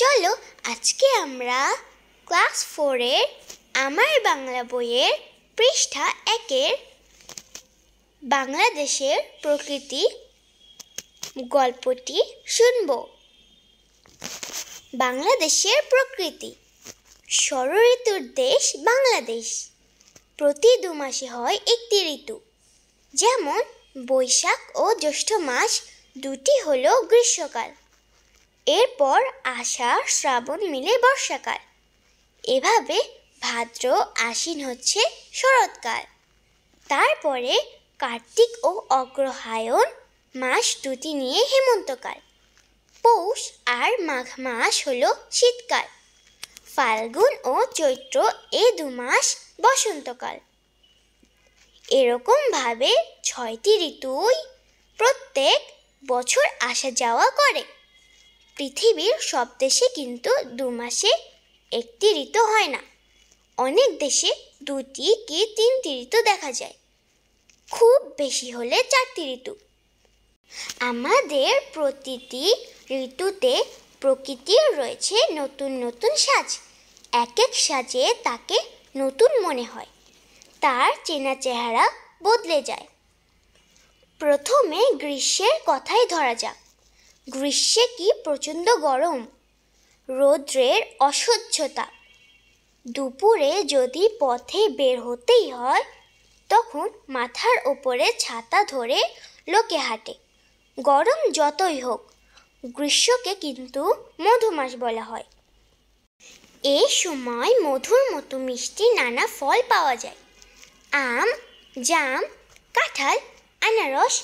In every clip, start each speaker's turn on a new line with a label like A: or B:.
A: চলো আজকে আমরা ক্লাস 4-এর আমার বাংলা বইয়ের পৃষ্ঠা 1-এর বাংলাদেশের প্রকৃতি গল্পটি শুনব। বাংলাদেশের প্রকৃতি। ষড়ঋতুর দেশ বাংলাদেশ। প্রতি 2 মাসে হয় একটি ঋতু, যেমন বৈশাখ ও জ্যৈষ্ঠ মাস দুটি হলো গ্রীষ্মকাল। এরপর আষাঢ় শ্রাবণ মিলে বর্ষাকাল। এভাবে ভাদ্র আশ্বিন হচ্ছে শরৎকাল। তারপরে কার্তিক ও অগ্রহায়ণ মাস দুটি নিয়ে হেমন্তকাল। পৌষ আর মাঘ মাস হলো শীতকাল। ফাল্গুন ও চৈত্র এই 2 মাস বসন্তকাল। এরকমভাবে 6টি ঋতুই প্রত্যেক বছর আসা যাওয়া করে। পৃথিবীর সব দেশে কিন্তু 2 মাসে একটি ঋতু হয় না। অনেক দেশে 2টি কি 3টি ঋতু দেখা যায়, খুব বেশি হলে 4টি ঋতু। আমাদের প্রতিটি ঋতুতে প্রকৃতির রয়েছে নতুন নতুন সাজ। এক এক সাজে তাকে নতুন মনে হয়, তার চেনা চেহারা বদলে যায়। প্রথমে গ্রীষ্মের কথাই ধরা যাক। গ্রীষ্মে কি প্রচণ্ড গরম, রৌদ্রের অসহ্যতা। দুপুরে যদি পথে বের হতেই হয়, তখন মাথার ওপরে ছাতা ধরে লোকে হাঁটে। গরম যতই হোক, গ্রীষ্মকে কিন্তু মধুমাস বলা হয়। এই সময় মধুর মতো মিষ্টি নানা ফল পাওয়া যায়। আম, জাম, কাঁঠাল, আনারস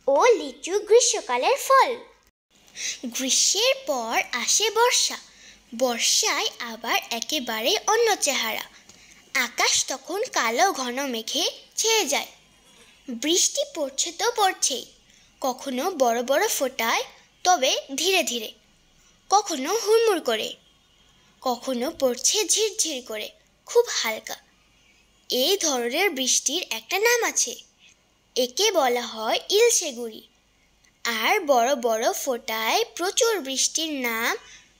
A: ও লিচু গ্রীষ্মকালের ফল। গ্রীষ্মের পর আসে বর্ষা। বর্ষায় আবার একেবারে অন্য চেহারা। আকাশ তখন কালো ঘন মেঘে ছেয়ে যায়। বৃষ্টি পড়ছে তো পড়ছেই, কখনো বড় বড় ফোঁটায়, তবে ধীরে ধীরে, কখনো হুড়মুড় করে, কখনো পড়ছে ঝিরঝির করে, খুব হালকা। এই ধরনের বৃষ্টির একটা নাম আছে, একে বলা হয় ইলশে গুঁড়ি। আর বড় বড় ফোঁটায় প্রচুর বৃষ্টির নাম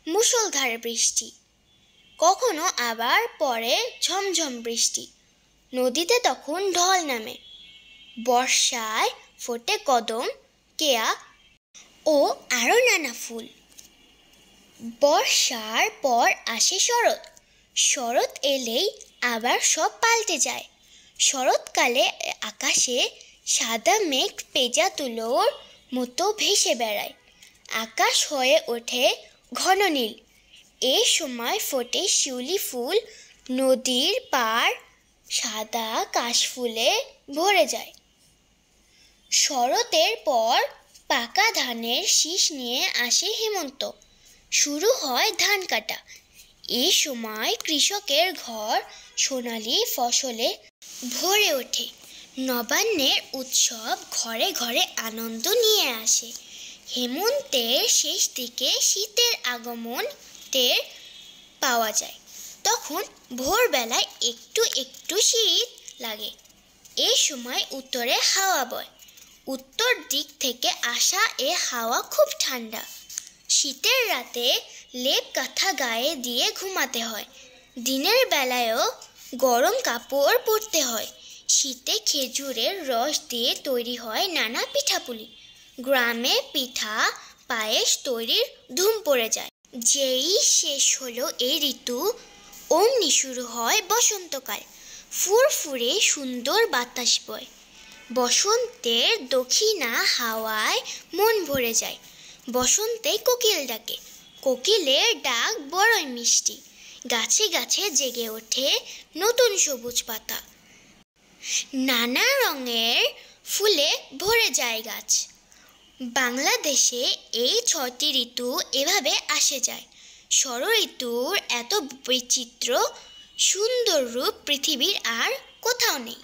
A: মুষলধার বৃষ্টি। কখনো আবার পড়ে ঝমঝম বৃষ্টি। নদীতে তখন ঢল নামে। বর্ষায় ফোটে কদম, কেয়া ও আরও নানা ফুল। বর্ষার পর আসে শরৎ। শরৎ এলেই আবার সব পাল্টে যায়। শরৎকালে আকাশে সাদা মেঘ পেঁজা তুলোর মতো ভেসে বেড়ায়। আকাশ হয়ে ওঠে ঘন নীল। এই সময় ফোটে শিউলি ফুল। নদীর পাড় সাদা কাশফুলে ভরে যায়। শরতের পর পাকা ধানের শীষ নিয়ে আসে হেমন্ত। শুরু হয় ধান কাটা। এই সময় কৃষকের ঘর সোনালি ফসলে ভরে ওঠে। নবান্নের উৎসব ঘরে ঘরে আনন্দ নিয়ে আসে। হেমন্তের শেষ দিকে শীতের আগমন টের পাওয়া যায়। তখন ভোরবেলায় একটু একটু শীত লাগে। এই সময় উত্তরে হাওয়া বয়। উত্তর দিক থেকে আসা এ হাওয়া খুব ঠান্ডা। শীতের রাতে লেপ কাঁথা গায়ে দিয়ে ঘুমাতে হয়। দিনের বেলায়ও গরম কাপড় পরতে হয়। শীতে খেজুরের রস দিয়ে তৈরি হয় নানা পিঠাপুলি। গ্রামে পিঠা পায়েস তৈরির ধুম পড়ে যায়। যেই শেষ হলো এই ঋতু, অমনি শুরু হয় বসন্তকাল। ফুরফুরে সুন্দর বাতাস বয়। বসন্তের দক্ষিণা হাওয়ায় মন ভরে যায়। বসন্তে কোকিল ডাকে। কোকিলের ডাক বড়ই মিষ্টি। গাছে গাছে জেগে ওঠে নতুন সবুজ পাতা। নানা রঙের ফুলে ভরে যায় গাছ। বাংলাদেশে এই 6টি ঋতু এভাবে আসে যায়। ষড়ঋতুর এত বিচিত্র সুন্দর রূপ পৃথিবীর আর কোথাও নেই।